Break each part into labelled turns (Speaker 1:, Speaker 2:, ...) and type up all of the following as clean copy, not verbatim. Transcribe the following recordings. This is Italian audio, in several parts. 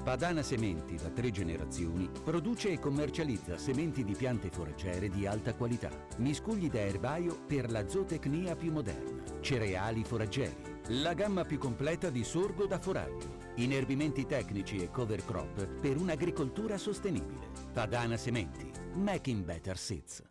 Speaker 1: Padana Sementi, da 3 generazioni, produce e commercializza sementi di piante foraggiere di alta qualità, miscugli da erbaio per la zootecnia più moderna, cereali foraggieri, la gamma più completa di sorgo da foraggio, inerbimenti tecnici e cover crop per un'agricoltura sostenibile. Padana Sementi, making better seeds.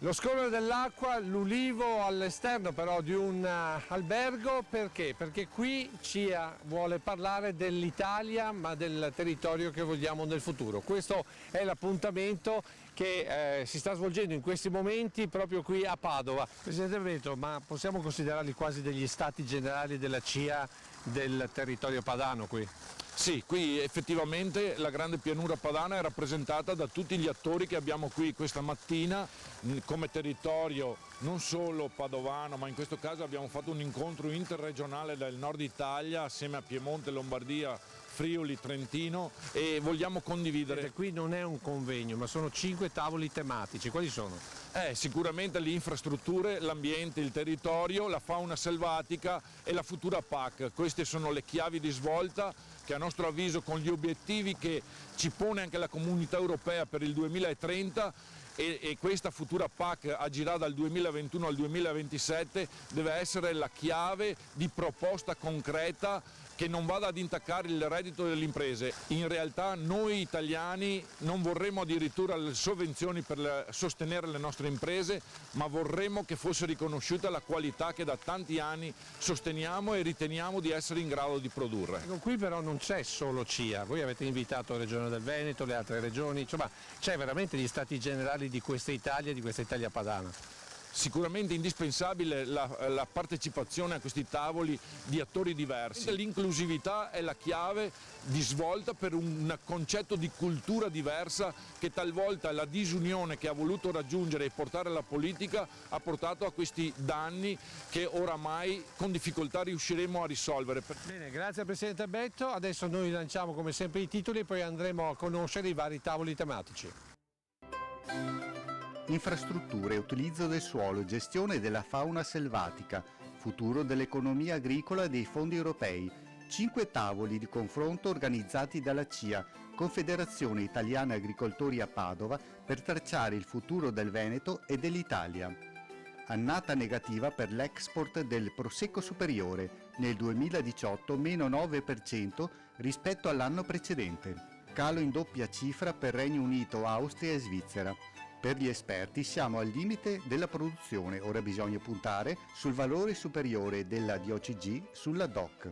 Speaker 2: Lo scorrere dell'acqua, l'ulivo all'esterno però di un albergo, perché? Perché qui CIA vuole parlare dell'Italia, ma del territorio che vogliamo nel futuro. Questo è l'appuntamento che si sta svolgendo in questi momenti proprio qui a Padova. Presidente Veneto, ma possiamo considerarli quasi degli stati generali della CIA del territorio padano qui?
Speaker 3: Sì, qui effettivamente la grande pianura padana è rappresentata da tutti gli attori che abbiamo qui questa mattina come territorio non solo padovano, ma in questo caso abbiamo fatto un incontro interregionale del nord Italia assieme a Piemonte, Lombardia, Friuli, Trentino, e vogliamo condividere.
Speaker 2: Qui non è un convegno, ma sono 5 tavoli tematici. Quali sono?
Speaker 3: Sicuramente le infrastrutture, l'ambiente, il territorio, la fauna selvatica e la futura PAC. Queste sono le chiavi di svolta che a nostro avviso, con gli obiettivi che ci pone anche la Comunità Europea per il 2030, e questa futura PAC agirà dal 2021 al 2027, deve essere la chiave di proposta concreta che non vada ad intaccare il reddito delle imprese. In realtà noi italiani non vorremmo addirittura le sovvenzioni per sostenere le nostre imprese, ma vorremmo che fosse riconosciuta la qualità che da tanti anni sosteniamo e riteniamo di essere in grado di produrre.
Speaker 2: Ecco, qui però non c'è solo CIA, voi avete invitato la Regione del Veneto, le altre regioni, insomma c'è veramente gli stati generali di questa Italia padana.
Speaker 3: Sicuramente indispensabile la partecipazione a questi tavoli di attori diversi. L'inclusività è la chiave di svolta per un concetto di cultura diversa che talvolta la disunione che ha voluto raggiungere e portare alla politica ha portato a questi danni che oramai con difficoltà riusciremo a risolvere.
Speaker 2: Bene, grazie al Presidente Betto. Adesso noi lanciamo come sempre i titoli e poi andremo a conoscere i vari tavoli tematici.
Speaker 4: Infrastrutture, utilizzo del suolo, gestione della fauna selvatica, futuro dell'economia agricola e dei fondi europei. 5 tavoli di confronto organizzati dalla CIA, Confederazione Italiana Agricoltori a Padova, per tracciare il futuro del Veneto e dell'Italia. Annata negativa per l'export del Prosecco Superiore, nel 2018 meno 9% rispetto all'anno precedente. Calo in doppia cifra per Regno Unito, Austria e Svizzera. Per gli esperti siamo al limite della produzione, ora bisogna puntare sul valore superiore della DOCG sulla DOC.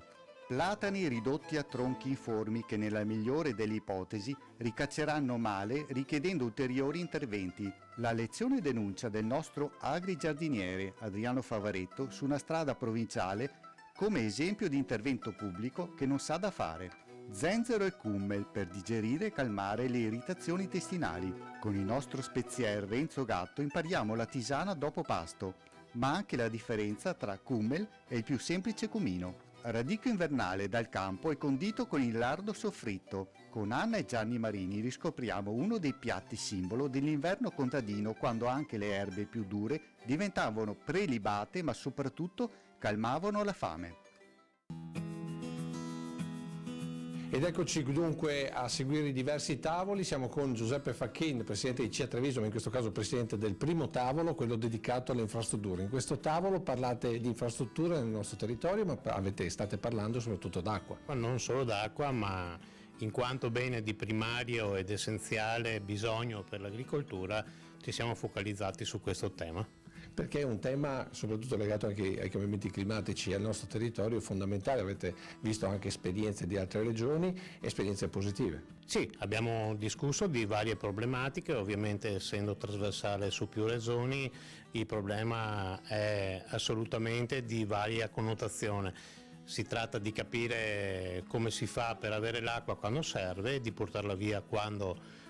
Speaker 4: Platani ridotti a tronchi informi che nella migliore delle ipotesi ricacceranno male richiedendo ulteriori interventi. La lezione denuncia del nostro agrigiardiniere Adriano Favaretto su una strada provinciale come esempio di intervento pubblico che non sa da fare. Zenzero e Kummel per digerire e calmare le irritazioni intestinali. Con il nostro spezier Renzo Gatto impariamo la tisana dopo pasto, ma anche la differenza tra Kummel e il più semplice cumino. Radicchio invernale dal campo e condito con il lardo soffritto. Con Anna e Gianni Marini riscopriamo uno dei piatti simbolo dell'inverno contadino, quando anche le erbe più dure diventavano prelibate ma soprattutto calmavano la fame.
Speaker 2: Ed eccoci dunque a seguire i diversi tavoli. Siamo con Giuseppe Facchin, presidente di CIA Treviso, ma in questo caso presidente del primo tavolo, quello dedicato alle infrastrutture. In questo tavolo parlate di infrastrutture nel nostro territorio, ma state parlando soprattutto d'acqua.
Speaker 5: Non solo d'acqua, ma in quanto bene di primario ed essenziale bisogno per l'agricoltura, ci siamo focalizzati su questo tema.
Speaker 2: Perché è un tema soprattutto legato anche ai cambiamenti climatici e al nostro territorio fondamentale. Avete visto anche esperienze di altre regioni, esperienze positive.
Speaker 5: Sì, abbiamo discusso di varie problematiche, ovviamente essendo trasversale su più regioni il problema è assolutamente di varia connotazione. Si tratta di capire come si fa per avere l'acqua quando serve e di portarla via quando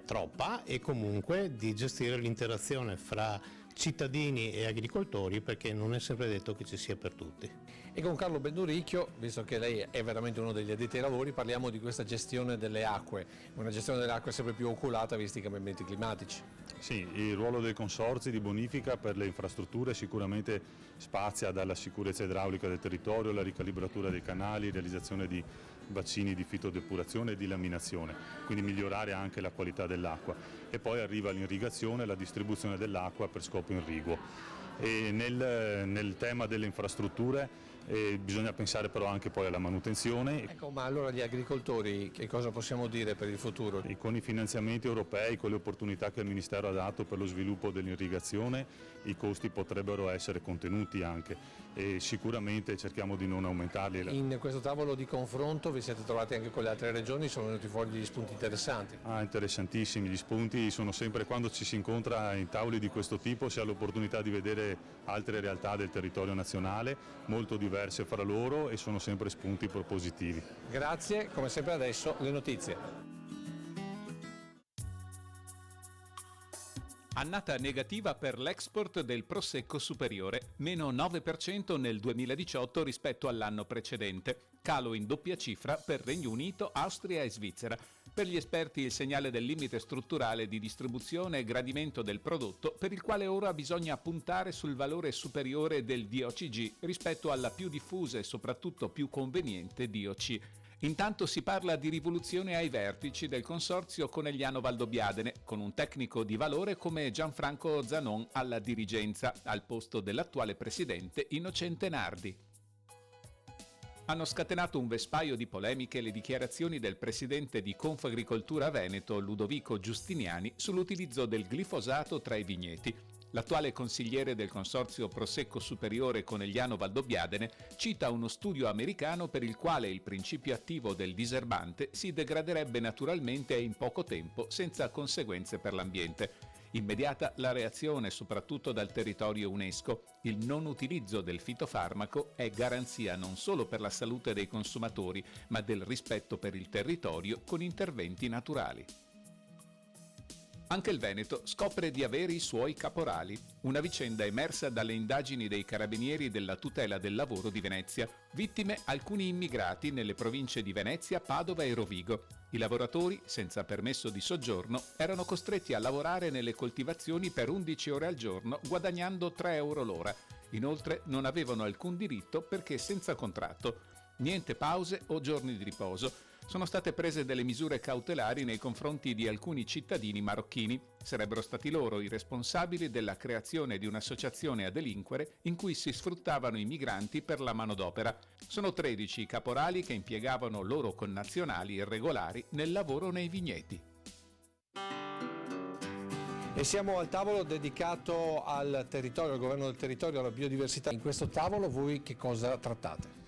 Speaker 5: troppa, e comunque di gestire l'interazione fra cittadini e agricoltori, perché non è sempre detto che ci sia per tutti.
Speaker 2: E con Carlo Benduricchio, visto che lei è veramente uno degli addetti ai lavori, parliamo di questa gestione delle acque, una gestione delle acque sempre più oculata visti i cambiamenti climatici.
Speaker 6: Sì, il ruolo dei consorzi di bonifica per le infrastrutture sicuramente spazia dalla sicurezza idraulica del territorio, la ricalibratura dei canali, realizzazione di bacini di fitodepurazione e di laminazione, quindi migliorare anche la qualità dell'acqua, e poi arriva l'irrigazione e la distribuzione dell'acqua per scopo irriguo. E nel tema delle infrastrutture bisogna pensare però anche poi alla manutenzione.
Speaker 2: Ecco, ma allora gli agricoltori che cosa possiamo dire per il futuro?
Speaker 6: E con i finanziamenti europei, con le opportunità che il Ministero ha dato per lo sviluppo dell'irrigazione, i costi potrebbero essere contenuti anche, e sicuramente cerchiamo di non aumentarli.
Speaker 2: In questo tavolo di confronto vi siete trovati anche con le altre regioni, sono venuti fuori degli spunti interessanti.
Speaker 6: Interessantissimi, gli spunti sono sempre, quando ci si incontra in tavoli di questo tipo, si ha l'opportunità di vedere altre realtà del territorio nazionale, molto diverse fra loro, e sono sempre spunti propositivi.
Speaker 2: Grazie, come sempre adesso le notizie.
Speaker 7: Annata negativa per l'export del Prosecco superiore, meno 9% nel 2018 rispetto all'anno precedente, calo in doppia cifra per Regno Unito, Austria e Svizzera. Per gli esperti il segnale del limite strutturale di distribuzione e gradimento del prodotto, per il quale ora bisogna puntare sul valore superiore del DOCG rispetto alla più diffusa e soprattutto più conveniente DOC. Intanto si parla di rivoluzione ai vertici del consorzio Conegliano Valdobbiadene, con un tecnico di valore come Gianfranco Zanon alla dirigenza, al posto dell'attuale presidente Innocente Nardi. Hanno scatenato un vespaio di polemiche le dichiarazioni del presidente di Confagricoltura Veneto, Ludovico Giustiniani, sull'utilizzo del glifosato tra i vigneti. L'attuale consigliere del consorzio Prosecco Superiore Conegliano Valdobbiadene cita uno studio americano per il quale il principio attivo del diserbante si degraderebbe naturalmente e in poco tempo, senza conseguenze per l'ambiente. Immediata la reazione soprattutto dal territorio UNESCO. Il non utilizzo del fitofarmaco è garanzia non solo per la salute dei consumatori, ma del rispetto per il territorio con interventi naturali. Anche il Veneto scopre di avere i suoi caporali, una vicenda emersa dalle indagini dei carabinieri della tutela del lavoro di Venezia. Vittime alcuni immigrati nelle province di Venezia, Padova e Rovigo. I lavoratori, senza permesso di soggiorno, erano costretti a lavorare nelle coltivazioni per 11 ore al giorno, guadagnando 3 euro l'ora. Inoltre non avevano alcun diritto perché senza contratto. Niente pause o giorni di riposo. Sono state prese delle misure cautelari nei confronti di alcuni cittadini marocchini. Sarebbero stati loro i responsabili della creazione di un'associazione a delinquere in cui si sfruttavano i migranti per la manodopera. Sono 13 i caporali che impiegavano loro connazionali irregolari nel lavoro nei vigneti.
Speaker 2: E siamo al tavolo dedicato al territorio, al governo del territorio, alla biodiversità. In questo tavolo voi che cosa trattate?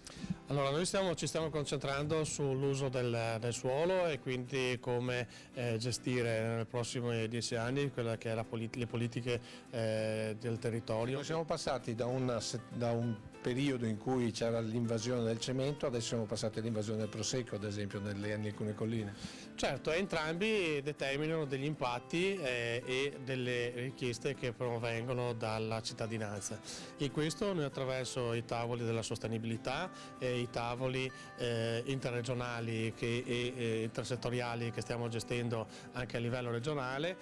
Speaker 5: Allora, noi ci stiamo concentrando sull'uso del suolo e quindi come gestire nei prossimi 10 anni quella che è le politiche del territorio.
Speaker 2: Siamo passati da un periodo in cui c'era l'invasione del cemento, adesso siamo passati all'invasione del prosecco, ad esempio in alcune colline.
Speaker 5: Certo, entrambi determinano degli impatti e delle richieste che provengono dalla cittadinanza. In questo noi, attraverso i tavoli della sostenibilità, i tavoli interregionali e intersettoriali che stiamo gestendo anche a livello regionale,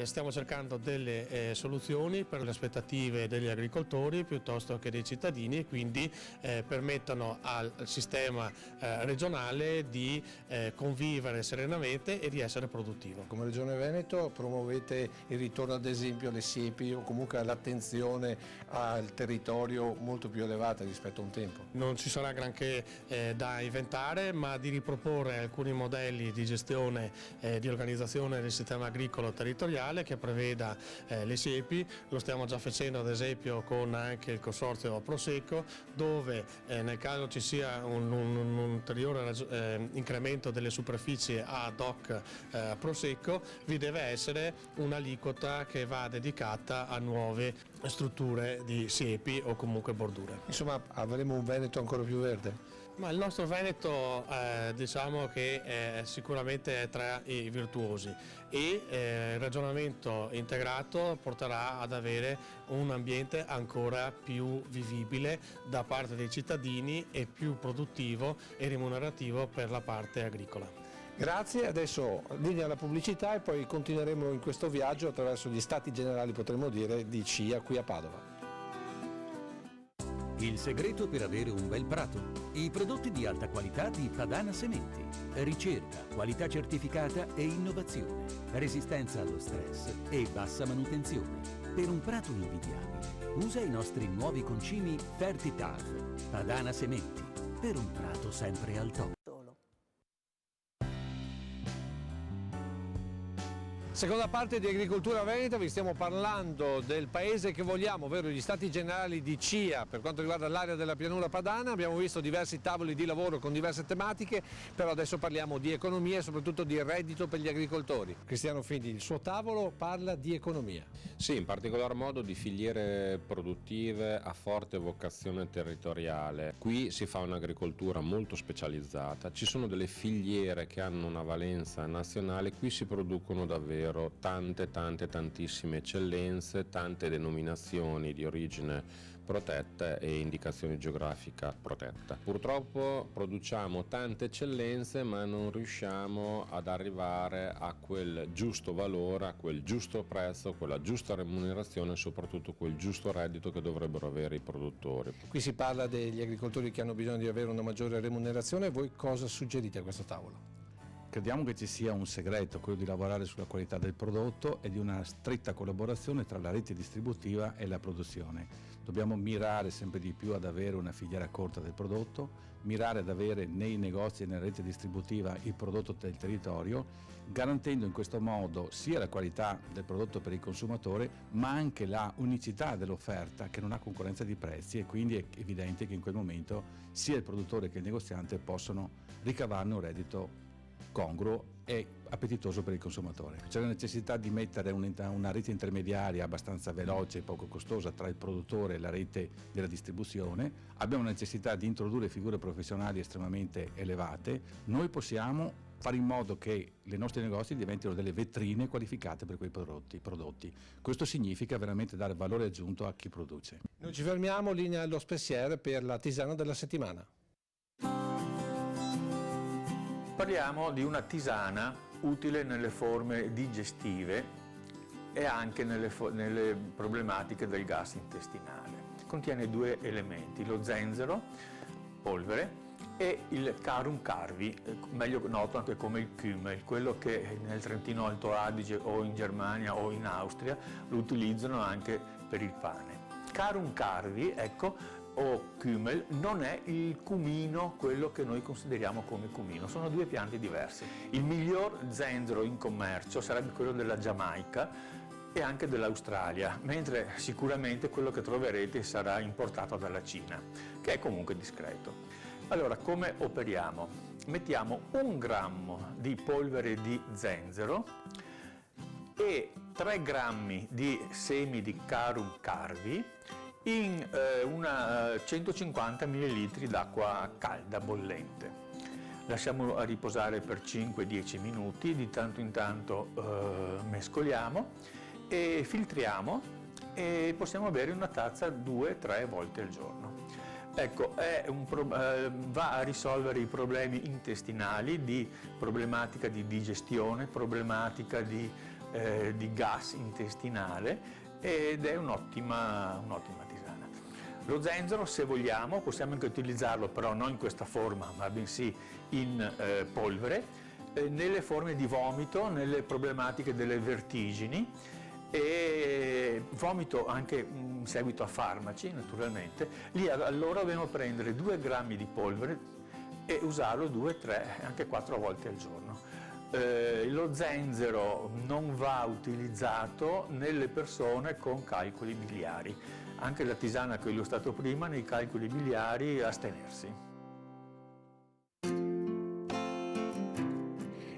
Speaker 5: stiamo cercando delle soluzioni per le aspettative degli agricoltori piuttosto che dei cittadini, e quindi permettono al sistema regionale di convivere serenamente e di essere produttivo.
Speaker 2: Come Regione Veneto promuovete il ritorno ad esempio alle siepi o comunque all'attenzione al territorio molto più elevata rispetto a un tempo.
Speaker 5: Non ci sarà granché da inventare, ma di riproporre alcuni modelli di gestione di organizzazione del sistema agricolo territoriale che preveda le siepi. Lo stiamo già facendo ad esempio con anche il consorzio Prosecco, dove nel caso ci sia un ulteriore incremento delle superfici ad hoc Prosecco, vi deve essere un'aliquota che va dedicata a nuove strutture di siepi o comunque bordure.
Speaker 2: Insomma, avremo un Veneto ancora più verde?
Speaker 5: Ma il nostro Veneto diciamo che sicuramente è tra i virtuosi e il ragionamento integrato porterà ad avere un ambiente ancora più vivibile da parte dei cittadini e più produttivo e remunerativo per la parte agricola.
Speaker 2: Grazie, adesso linea alla pubblicità e poi continueremo in questo viaggio attraverso gli stati generali, potremmo dire, di CIA qui a Padova.
Speaker 1: Il segreto per avere un bel prato? I prodotti di alta qualità di Padana Sementi. Ricerca, qualità certificata e innovazione. Resistenza allo stress e bassa manutenzione. Per un prato invidiabile, usa i nostri nuovi concimi Fertitav. Padana Sementi. Per un prato sempre al top.
Speaker 2: Seconda parte di Agricoltura Veneta, vi stiamo parlando del paese che vogliamo, ovvero gli stati generali di CIA per quanto riguarda l'area della pianura padana. Abbiamo visto diversi tavoli di lavoro con diverse tematiche, però adesso parliamo di economia e soprattutto di reddito per gli agricoltori. Cristiano Figli, il suo tavolo parla di economia.
Speaker 8: Sì, in particolar modo di filiere produttive a forte vocazione territoriale. Qui si fa un'agricoltura molto specializzata, ci sono delle filiere che hanno una valenza nazionale, qui si producono davvero tantissime eccellenze, tante denominazioni di origine protetta e indicazione geografica protetta. Purtroppo produciamo tante eccellenze ma non riusciamo ad arrivare a quel giusto valore, a quel giusto prezzo, quella giusta remunerazione e soprattutto quel giusto reddito che dovrebbero avere i produttori.
Speaker 2: Qui si parla degli agricoltori che hanno bisogno di avere una maggiore remunerazione. Voi cosa suggerite a questo tavolo?
Speaker 9: Crediamo che ci sia un segreto, quello di lavorare sulla qualità del prodotto e di una stretta collaborazione tra la rete distributiva e la produzione. Dobbiamo mirare sempre di più ad avere una filiera corta del prodotto, mirare ad avere nei negozi e nella rete distributiva il prodotto del territorio, garantendo in questo modo sia la qualità del prodotto per il consumatore, ma anche la unicità dell'offerta che non ha concorrenza di prezzi, e quindi è evidente che in quel momento sia il produttore che il negoziante possono ricavarne un reddito congruo e appetitoso per il consumatore. C'è la necessità di mettere una rete intermediaria abbastanza veloce e poco costosa tra il produttore e la rete della distribuzione. Abbiamo la necessità di introdurre figure professionali estremamente elevate. Noi possiamo fare in modo che i nostri negozi diventino delle vetrine qualificate per quei prodotti. Questo significa veramente dare valore aggiunto a chi produce.
Speaker 2: Noi ci fermiamo, linea allo Spessiere per la tisana della settimana.
Speaker 10: Parliamo di una tisana utile nelle forme digestive e anche nelle problematiche del gas intestinale. Contiene due elementi, lo zenzero, polvere, e il carum carvi, meglio noto anche come il Kümmel, quello che nel Trentino Alto Adige o in Germania o in Austria lo utilizzano anche per il pane. Carum carvi, ecco, o Kümmel, non è il cumino, quello che noi consideriamo come cumino, sono due piante diverse. Il miglior zenzero in commercio sarebbe quello della Giamaica e anche dell'Australia, mentre sicuramente quello che troverete sarà importato dalla Cina, che è comunque discreto. Allora, come operiamo? Mettiamo 1 grammo di polvere di zenzero e 3 grammi di semi di carum carvi in 150 ml d'acqua calda bollente. Lasciamo riposare per 5-10 minuti, di tanto in tanto mescoliamo e filtriamo e possiamo bere una tazza 2-3 volte al giorno. Ecco, va a risolvere i problemi intestinali, di problematica di digestione, problematica di gas intestinale, ed è un'ottima tisana. Lo zenzero, se vogliamo, possiamo anche utilizzarlo, però non in questa forma, ma bensì in polvere, nelle forme di vomito, nelle problematiche delle vertigini, e vomito anche in seguito a farmaci, naturalmente. Lì allora dobbiamo prendere 2 grammi di polvere e usarlo 2, 3, anche 4 volte al giorno. Lo zenzero non va utilizzato nelle persone con calcoli biliari. Anche la tisana che ho illustrato prima, nei calcoli biliari astenersi.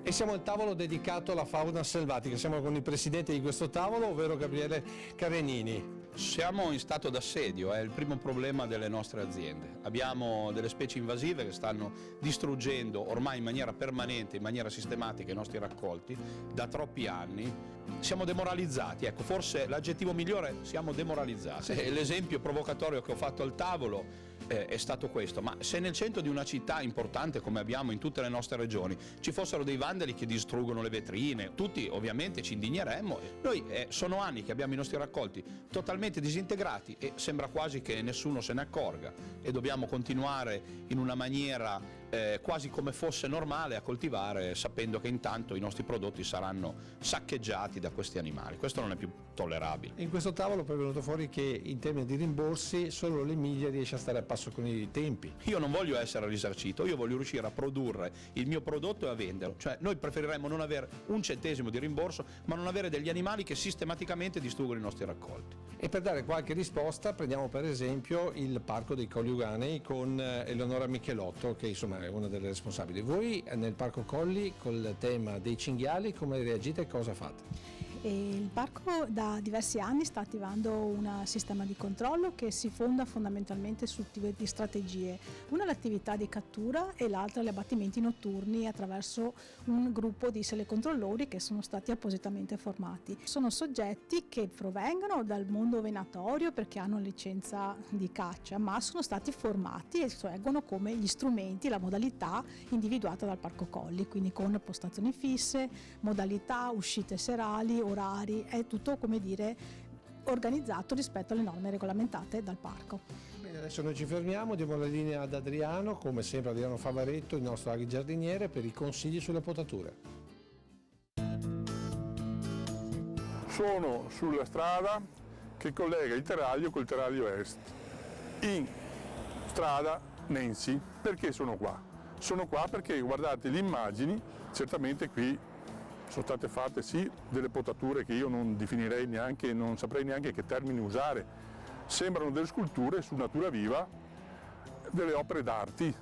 Speaker 2: E siamo al tavolo dedicato alla fauna selvatica. Siamo con il presidente di questo tavolo, ovvero Gabriele Carenini.
Speaker 11: Siamo in stato d'assedio, è il primo problema delle nostre aziende. Abbiamo delle specie invasive che stanno distruggendo ormai in maniera permanente, in maniera sistematica i nostri raccolti da troppi anni. Siamo demoralizzati, ecco, forse l'aggettivo migliore, siamo demoralizzati. L'esempio provocatorio che ho fatto al tavolo è stato questo, ma se nel centro di una città importante come abbiamo in tutte le nostre regioni ci fossero dei vandali che distruggono le vetrine, tutti ovviamente ci indigneremmo. Noi sono anni che abbiamo i nostri raccolti totalmente disintegrati e sembra quasi che nessuno se ne accorga e dobbiamo continuare in una maniera quasi come fosse normale a coltivare, sapendo che intanto i nostri prodotti saranno saccheggiati da questi animali. Questo non è più tollerabile.
Speaker 2: In questo tavolo poi è venuto fuori che in termini di rimborsi solo l'Emilia riesce a stare a passo con i tempi.
Speaker 11: Io non voglio essere risarcito, io voglio riuscire a produrre il mio prodotto e a venderlo. Cioè noi preferiremmo non avere un centesimo di rimborso, ma non avere degli animali che sistematicamente distruggono i nostri raccolti.
Speaker 2: E per dare qualche risposta prendiamo per esempio il Parco dei Colli Euganei con Eleonora Michelotto, che insomma è una delle responsabili. Voi nel Parco Colli col tema dei cinghiali come reagite e cosa fate?
Speaker 12: Il parco da diversi anni sta attivando un sistema di controllo che si fonda fondamentalmente su due strategie. Una l'attività di cattura e l'altra gli abbattimenti notturni attraverso un gruppo di selecontrollori che sono stati appositamente formati. Sono soggetti che provengono dal mondo venatorio perché hanno licenza di caccia, ma sono stati formati e seguono come gli strumenti, la modalità individuata dal Parco Colli, quindi con postazioni fisse, modalità, uscite serali, orari, è tutto come dire organizzato rispetto alle norme regolamentate dal parco.
Speaker 2: Bene, adesso noi ci fermiamo, diamo la linea ad Adriano, come sempre Adriano Favaretto, il nostro agrigiardiniere, per i consigli sulle potature.
Speaker 13: Sono sulla strada che collega il Teraglio col Teraglio Est, in strada Nensi. Perché sono qua? Sono qua perché guardate le immagini, certamente qui sono state fatte sì delle potature che io non definirei neanche, non saprei neanche che termini usare, sembrano delle sculture su natura viva, delle opere d'arte,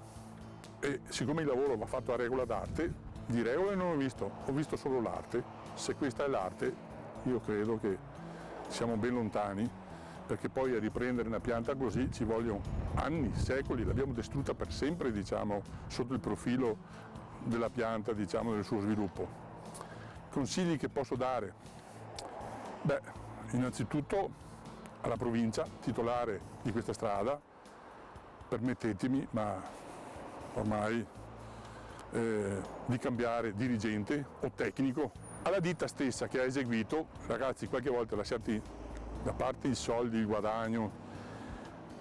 Speaker 13: e siccome il lavoro va fatto a regola d'arte, di regole non ho visto solo l'arte. Se questa è l'arte io credo che siamo ben lontani, perché poi a riprendere una pianta così ci vogliono anni, secoli, l'abbiamo distrutta per sempre, diciamo, sotto il profilo della pianta, diciamo, del suo sviluppo. Consigli che posso dare? Beh, innanzitutto alla provincia titolare di questa strada, permettetemi, ma ormai di cambiare dirigente o tecnico, alla ditta stessa che ha eseguito, ragazzi, qualche volta lasciati da parte i soldi, il guadagno,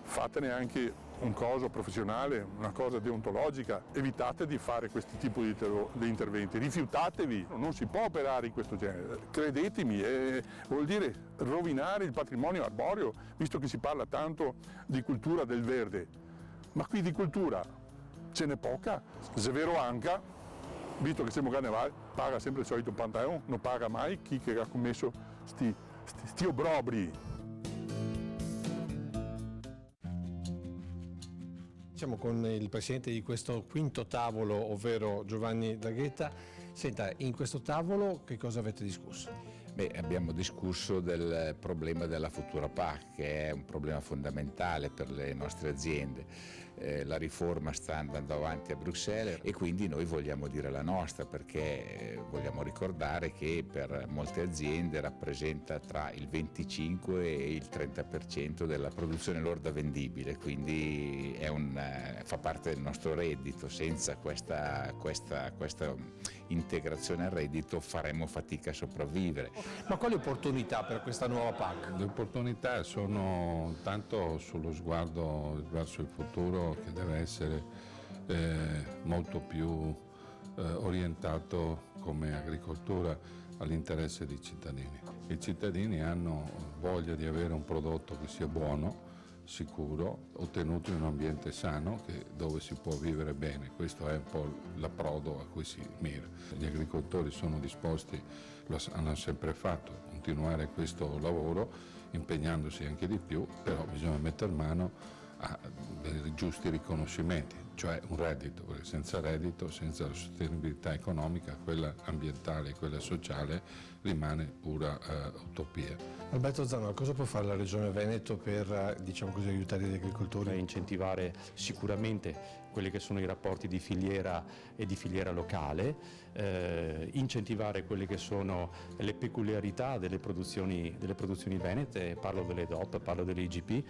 Speaker 13: fatene anche un coso professionale, una cosa deontologica, evitate di fare questi tipi di interventi, rifiutatevi, non si può operare in questo genere, credetemi, vuol dire rovinare il patrimonio arboreo, visto che si parla tanto di cultura del verde, ma qui di cultura ce n'è poca. Severo Anca, visto che siamo carnevale, paga sempre il solito pantalone, non paga mai chi che ha commesso sti obrobri.
Speaker 2: Siamo con il presidente di questo quinto tavolo, ovvero Giovanni Draghetta. Senta, in questo tavolo che cosa avete discusso?
Speaker 14: Beh, abbiamo discusso del problema della futura PAC, che è un problema fondamentale per le nostre aziende. La riforma sta andando avanti a Bruxelles e quindi noi vogliamo dire la nostra, perché vogliamo ricordare che per molte aziende rappresenta tra il 25 e il 30% della produzione lorda vendibile, quindi fa parte del nostro reddito. Senza questa integrazione al reddito faremo fatica a sopravvivere.
Speaker 2: Ma quali opportunità per questa nuova PAC?
Speaker 15: Le opportunità sono tanto sullo sguardo verso il futuro, che deve essere molto più orientato come agricoltura all'interesse dei cittadini. I cittadini hanno voglia di avere un prodotto che sia buono, sicuro, ottenuto in un ambiente sano dove si può vivere bene. Questo è un po' l'approdo a cui si mira. Gli agricoltori sono disposti, lo hanno sempre fatto, a continuare questo lavoro impegnandosi anche di più, però bisogna mettere mano a dei giusti riconoscimenti. cioè un reddito, perché senza reddito, senza la sostenibilità economica, quella ambientale e quella sociale, rimane pura utopia.
Speaker 2: Alberto Zanola, cosa può fare la Regione Veneto per, diciamo così, aiutare gli agricoltori?
Speaker 16: Incentivare sicuramente quelli che sono i rapporti di filiera e di filiera locale, incentivare quelle che sono le peculiarità delle produzioni venete, parlo delle DOP, parlo delle IGP,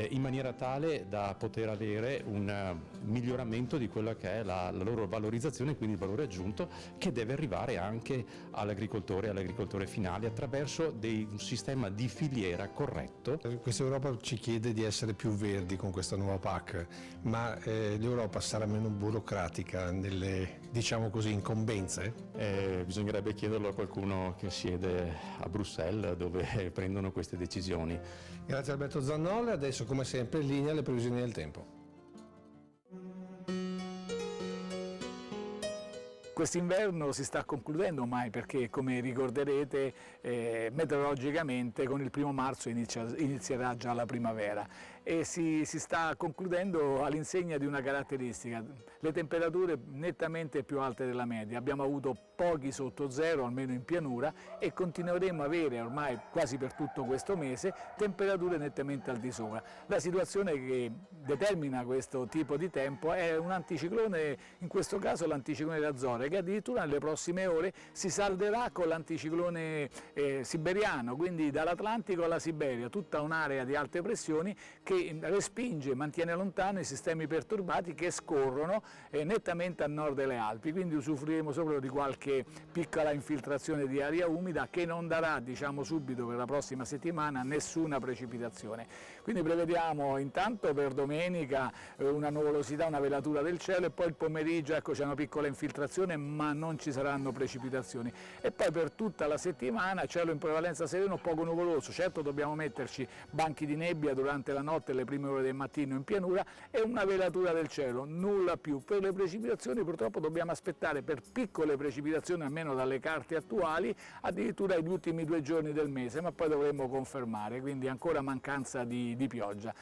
Speaker 16: in maniera tale da poter avere un miglioramento di quella che è la loro valorizzazione, quindi il valore aggiunto che deve arrivare anche all'agricoltore finale attraverso un sistema di filiera corretto.
Speaker 2: Questa Europa ci chiede di essere più verdi con questa nuova PAC, ma l'Europa sarà meno burocratica nelle, diciamo così, incombenze?
Speaker 16: Bisognerebbe chiederlo a qualcuno che siede a Bruxelles, dove prendono queste decisioni.
Speaker 2: Grazie Alberto Zanola, adesso come sempre in linea le previsioni del tempo.
Speaker 17: Quest'inverno si sta concludendo ormai perché, come ricorderete, meteorologicamente con il 1° marzo inizierà già la primavera e si sta concludendo all'insegna di una caratteristica: le temperature nettamente più alte della media. Abbiamo avuto pochi sotto zero, almeno in pianura, e continueremo a avere ormai quasi per tutto questo mese temperature nettamente al di sopra. La situazione che determina questo tipo di tempo è un anticiclone, in questo caso l'anticiclone d'Azore, che addirittura nelle prossime ore si salderà con l'anticiclone siberiano, quindi dall'Atlantico alla Siberia, tutta un'area di alte pressioni che respinge, mantiene lontano i sistemi perturbati che scorrono nettamente a nord delle Alpi, quindi usufruiremo solo di qualche piccola infiltrazione di aria umida che non darà, diciamo subito, per la prossima settimana nessuna precipitazione. Quindi prevediamo intanto per domenica una nuvolosità, una velatura del cielo, e poi il pomeriggio c'è una piccola infiltrazione, ma non ci saranno precipitazioni, e poi per tutta la settimana cielo in prevalenza sereno, poco nuvoloso. Certo dobbiamo metterci banchi di nebbia durante la notte e le prime ore del mattino in pianura, e una velatura del cielo, nulla più. Per le precipitazioni purtroppo dobbiamo aspettare, per piccole precipitazioni almeno dalle carte attuali, addirittura gli ultimi 2 giorni del mese, ma poi dovremo confermare, quindi ancora mancanza di pioggia.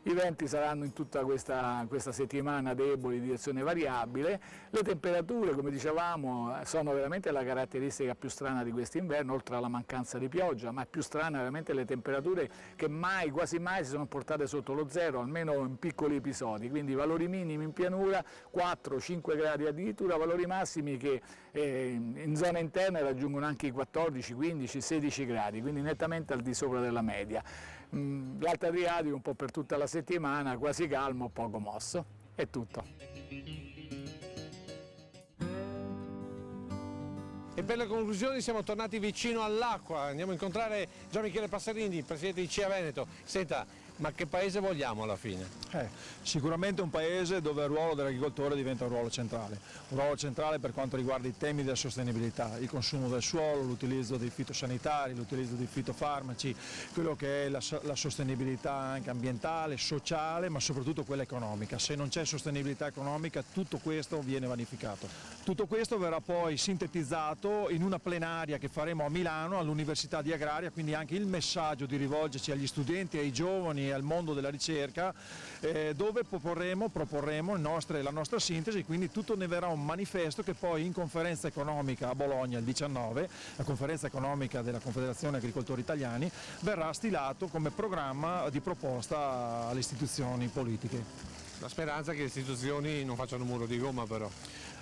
Speaker 17: I venti saranno in tutta questa settimana deboli, in direzione variabile. Le temperature, come dicevamo, sono veramente la caratteristica più strana di quest'inverno, oltre alla mancanza di pioggia, ma è più strana veramente le temperature che quasi mai si sono portate sotto lo zero, almeno in piccoli episodi, quindi valori minimi in pianura 4-5 gradi addirittura, valori massimi che in zona interna raggiungono anche i 14, 15, 16 gradi, quindi nettamente al di sopra della media. L'Alto Adriatico un po' per tutta la settimana, quasi calmo, poco mosso. È tutto.
Speaker 2: E per le conclusioni siamo tornati vicino all'acqua, andiamo a incontrare Gian Michele Passerini, presidente di CIA Veneto. Senta, ma che paese vogliamo alla fine?
Speaker 18: Sicuramente un paese dove il ruolo dell'agricoltore diventa un ruolo centrale per quanto riguarda i temi della sostenibilità, il consumo del suolo, l'utilizzo dei fitosanitari, l'utilizzo di fitofarmaci, quello che è la sostenibilità anche ambientale, sociale, ma soprattutto quella economica. Se non c'è sostenibilità economica tutto questo viene vanificato. Tutto questo verrà poi sintetizzato in una plenaria che faremo a Milano all'Università di Agraria, quindi anche il messaggio di rivolgerci agli studenti, ai giovani e al mondo della ricerca, dove proporremo la nostra sintesi, quindi tutto ne verrà un manifesto che poi in conferenza economica a Bologna il 19, la conferenza economica della Confederazione Agricoltori Italiani, verrà stilato come programma di proposta alle istituzioni politiche.
Speaker 2: La speranza è che le istituzioni non facciano muro di gomma, però.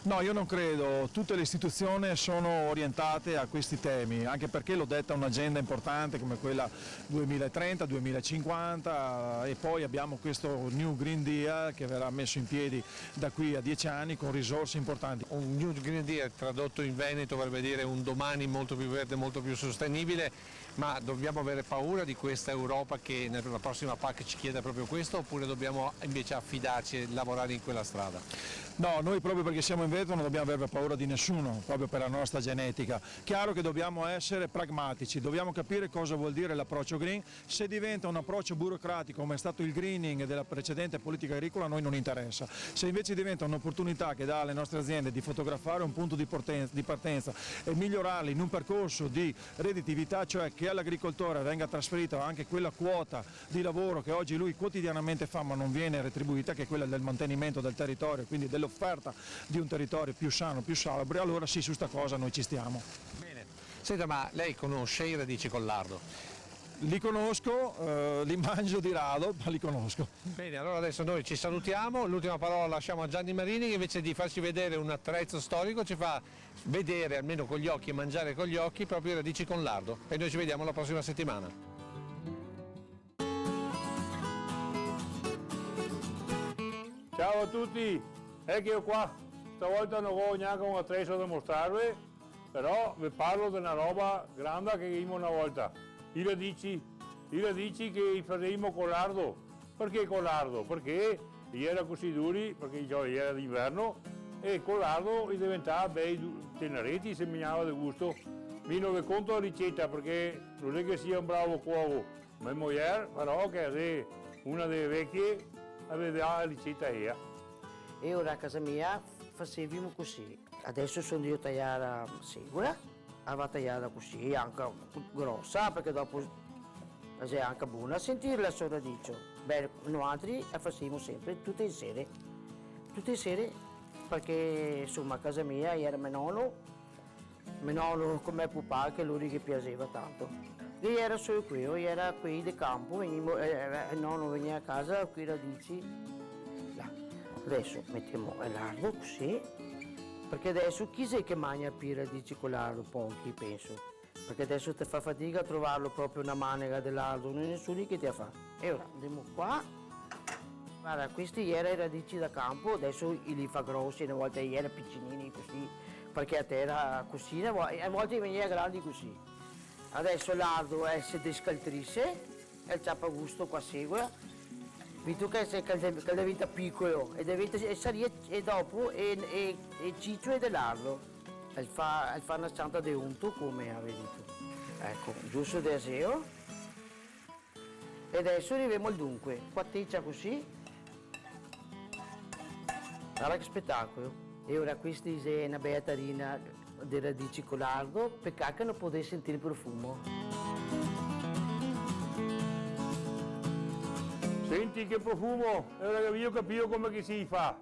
Speaker 18: No, io non credo, tutte le istituzioni sono orientate a questi temi, anche perché lo detta un'agenda importante come quella 2030-2050, e poi abbiamo questo New Green Deal che verrà messo in piedi da qui a 10 anni con risorse importanti.
Speaker 2: Un New Green Deal tradotto in Veneto vorrebbe dire un domani molto più verde, molto più sostenibile, ma dobbiamo avere paura di questa Europa che nella prossima PAC ci chiede proprio questo, oppure dobbiamo invece affidarci e lavorare in quella strada?
Speaker 18: No, noi proprio perché siamo in Veneto non dobbiamo avere paura di nessuno, proprio per la nostra genetica. Chiaro che dobbiamo essere pragmatici, dobbiamo capire cosa vuol dire l'approccio green. Se diventa un approccio burocratico come è stato il greening della precedente politica agricola, a noi non interessa. Se invece diventa un'opportunità che dà alle nostre aziende di fotografare un punto di partenza e migliorarli in un percorso di redditività, cioè che che all'agricoltore venga trasferita anche quella quota di lavoro che oggi lui quotidianamente fa ma non viene retribuita, che è quella del mantenimento del territorio, quindi dell'offerta di un territorio più sano, più salubre, allora sì, su sta cosa noi ci stiamo.
Speaker 2: Bene. Senta, ma lei conosce i radici col lardo?
Speaker 18: Li conosco, li mangio di rado, ma li conosco.
Speaker 2: Bene, allora adesso noi ci salutiamo, l'ultima parola la lasciamo a Gianni Marini che invece di farci vedere un attrezzo storico ci fa vedere almeno con gli occhi e mangiare con gli occhi proprio i radici con lardo e noi ci vediamo la prossima settimana.
Speaker 19: Ciao a tutti, ecco io qua, stavolta non ho neanche un attrezzo da mostrarvi, però vi parlo di una roba grande che abbiamo una volta. I radici che faremo con l'ardo. Perché con l'ardo? Perché era così duri, perché era d'inverno e con l'ardo diventava bei teneretti, si mangiava di gusto. Mi non vi conto la ricetta perché non è che sia un bravo cuoco, mia moglie però che è una delle vecchie aveva la ricetta ea.
Speaker 20: E ora a casa mia facevamo così. Adesso sono io tagliata segura. Va tagliata così, anche grossa, perché dopo è anche buona a sentirla la sua radice. Beh, noi la facciamo sempre tutte le sere, perché insomma a casa mia era mio nonno con me papà che lui che piaceva tanto. Lui era solo qui, io era qui di campo, il nonno veniva a casa, qui radici. Là. Adesso mettiamo l'ardo così. Perché adesso chi è che mangia più radici con l'ardo? Pochi, penso. Perché adesso ti fa fatica a trovarlo proprio una manica dell'ardo, non è nessuno che ti fa. E ora andiamo qua. Guarda, questi erano i radici da campo, adesso li fa grossi, una volta erano piccinini così, perché a terra così, a volte veniva grandi così. Adesso l'ardo si descaltrisce, e il ciappagusto qua segue. Visto che diventa piccolo e dopo e ciccio e dell'ardo e fa una santa di unto come avete detto. Ecco, giusto adesso. E adesso arriviamo al dunque. Quatticcia così. Guarda che spettacolo. E ora questa è una bella tarina di radici con l'ardo, peccato che non potete sentire il profumo.
Speaker 19: Senti che profumo, ora che io capisco come si fa.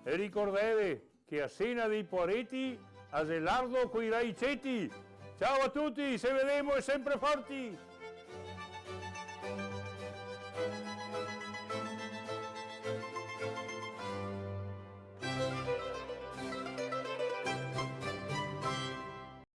Speaker 19: E ricordate che a cena dei poretti, a l'ardo con i raicetti. Ciao a tutti, se vedremo e sempre forti!